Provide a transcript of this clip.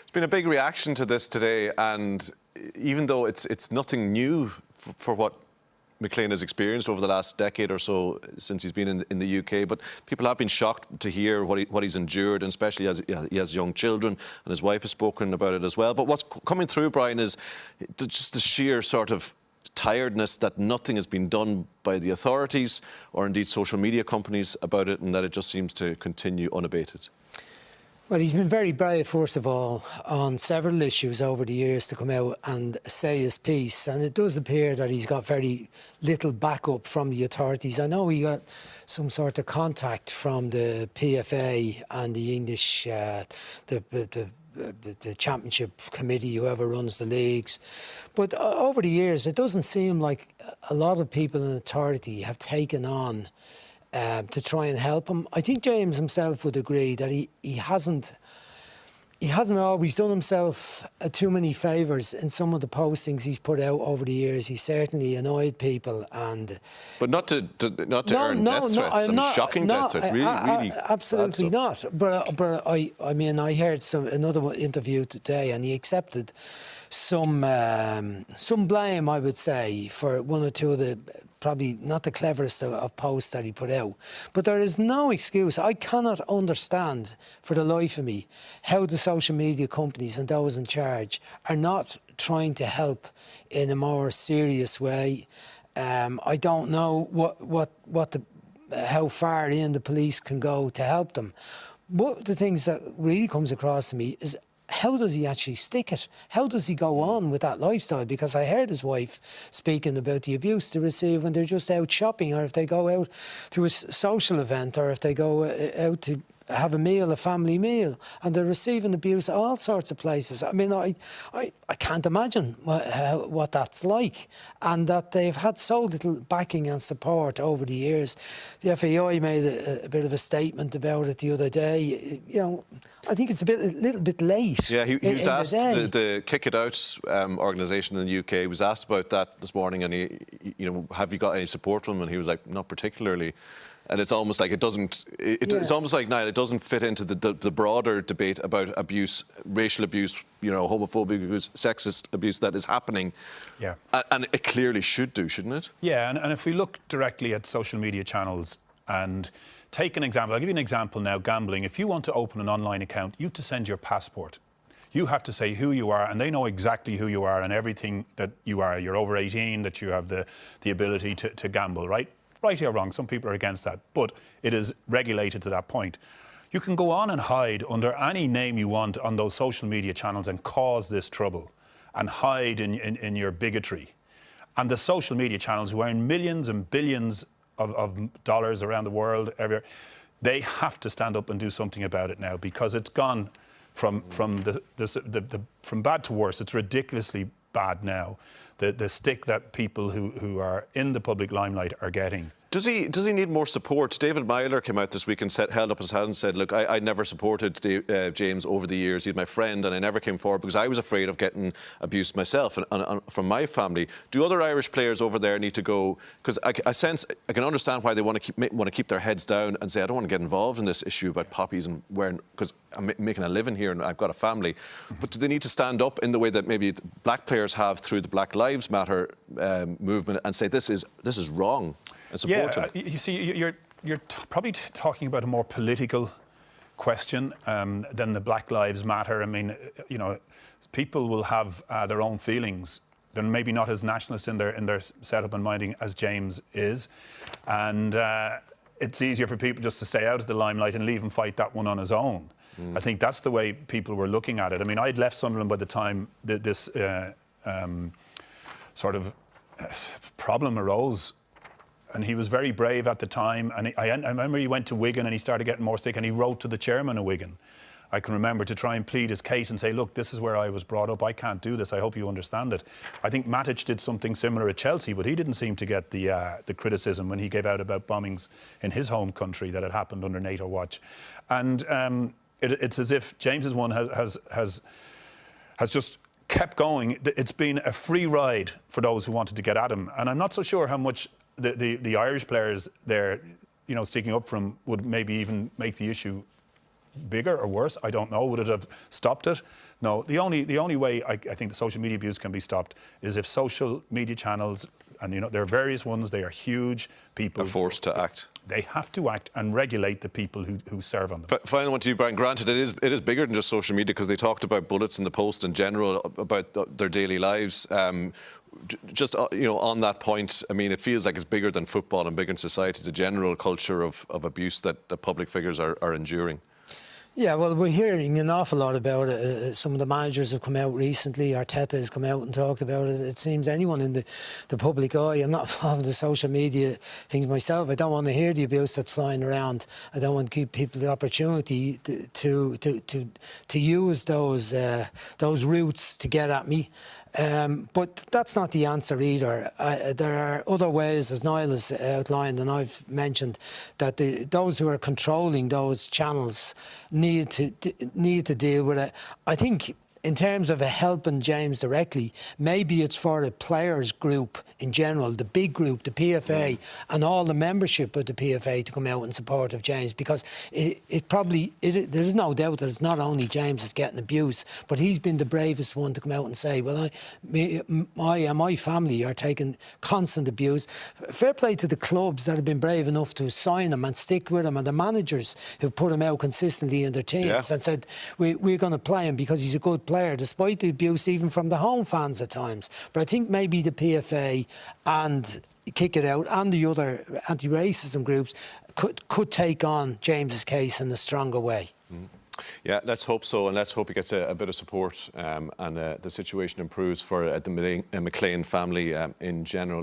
There's been a big reaction to this today, and even though it's nothing new for what McClean has experienced over the last decade or so since he's been in the UK, but people have been shocked to hear what he's endured, and especially as he has young children, and his wife has spoken about it as well. But what's coming through, Brian, is just the sheer sort of tiredness that nothing has been done by the authorities or indeed social media companies about it, and that it just seems to continue unabated. Well, he's been very brave, first of all, on several issues over the years to come out and say his piece. And it does appear that he's got very little backup from the authorities. I know he got some sort of contact from the PFA and the English, the championship committee, whoever runs the leagues. But over the years, it doesn't seem like a lot of people in authority have taken on to try and help him. I think James himself would agree that he hasn't always done himself too many favours in some of the postings he's put out over the years. He certainly annoyed people, but not to earn death threats. Shocking death threats, really. Absolutely not. But I mean, I heard another interview today, and he accepted some blame, I would say, for one or two of the probably not the cleverest of posts that he put out. But there is no excuse. I cannot understand for the life of me how the social media companies and those in charge are not trying to help in a more serious way. I don't know how far in the police can go to help them. One of the things that really comes across to me is, how does he actually stick it? How does he go on with that lifestyle? Because I heard his wife speaking about the abuse they receive when they're just out shopping, or if they go out to a social event, or if they go out to have a meal, a family meal, and they're receiving abuse at all sorts of places. I mean, I can't imagine what that's like, and that they've had so little backing and support over the years. The FAI made a bit of a statement about it the other day. You know, I think it's a little bit late. Yeah, he was asked, the Kick It Out organisation in the UK, he was asked about that this morning, and have you got any support from him? And he was like, not particularly. And it's almost like it doesn't. It's almost like, Niall, it doesn't fit into the broader debate about abuse, racial abuse, homophobic abuse, sexist abuse that is happening. Yeah. And it clearly should do, shouldn't it? Yeah. And if we look directly at social media channels and take an example, I'll give you an example now. Gambling. If you want to open an online account, you have to send your passport. You have to say who you are, and they know exactly who you are and everything that you are. You're over 18, that you have the ability to gamble, right? Right or wrong, some people are against that, but it is regulated to that point. You can go on and hide under any name you want on those social media channels and cause this trouble and hide in your bigotry. And the social media channels, who earn millions and billions of dollars around the world, they have to stand up and do something about it now, because it's gone from bad to worse. It's ridiculously bad now. The stick that people who are in the public limelight are getting. Does he need more support? David Myler came out this week and held up his hand and said, look, I never supported James over the years. He's my friend, and I never came forward because I was afraid of getting abuse myself and from my family. Do other Irish players over there need to go? Because I can understand why they want to keep their heads down and say, I don't want to get involved in this issue about poppies and wearing, because I'm making a living here and I've got a family. But do they need to stand up in the way that maybe black players have through the Black Lives Matter movement and say this is wrong? And support him? You see, you're probably talking about a more political question than the Black Lives Matter. I mean, people will have their own feelings. They're maybe not as nationalist in their setup and minding as James is, and it's easier for people just to stay out of the limelight and leave him fight that one on his own. I think that's the way people were looking at it. I mean, I'd left Sunderland by the time this sort of problem arose. And he was very brave at the time. And I remember he went to Wigan and he started getting more stick, and he wrote to the chairman of Wigan, I can remember, to try and plead his case and say, look, this is where I was brought up. I can't do this. I hope you understand it. I think Matic did something similar at Chelsea, but he didn't seem to get the criticism when he gave out about bombings in his home country that had happened under NATO watch. And it's as if James's one has just kept going. It's been a free ride for those who wanted to get at him. And I'm not so sure how much the Irish players there, sticking up for him would maybe even make the issue bigger or worse? I don't know. Would it have stopped it? No. The only way I think the social media abuse can be stopped is if social media channels, and there are various ones, they are huge, people are forced to act. They have to act and regulate the people who serve on them. Final one to you, Brian. Granted, it is bigger than just social media, because they talked about bullets in the Post in general, about their daily lives. Just on that point, I mean, it feels like it's bigger than football and bigger than society. It's a general culture of abuse that the public figures are enduring. Yeah, well, we're hearing an awful lot about it. Some of the managers have come out recently. Arteta has come out and talked about it. It seems anyone in the public eye, I'm not involved in the social media things myself. I don't want to hear the abuse that's flying around. I don't want to give people the opportunity to use those routes to get at me. But that's not the answer either. There are other ways, as Niall has outlined and I've mentioned, that those who are controlling those channels need to deal with it. I think in terms of helping James directly, maybe it's for the players group in general, the big group, the PFA, and all the membership of the PFA to come out in support of James, because there is no doubt that it's not only James that's getting abuse, but he's been the bravest one to come out and say, well, I and my family are taking constant abuse. Fair play to the clubs that have been brave enough to sign him and stick with him, and the managers who put him out consistently in their teams and said, we're going to play him because he's a good player, despite the abuse even from the home fans at times. But I think maybe the PFA and Kick It Out and the other anti-racism groups could take on James's case in a stronger way. Yeah, let's hope so, and let's hope he gets a bit of support and the situation improves for the McClean family in general.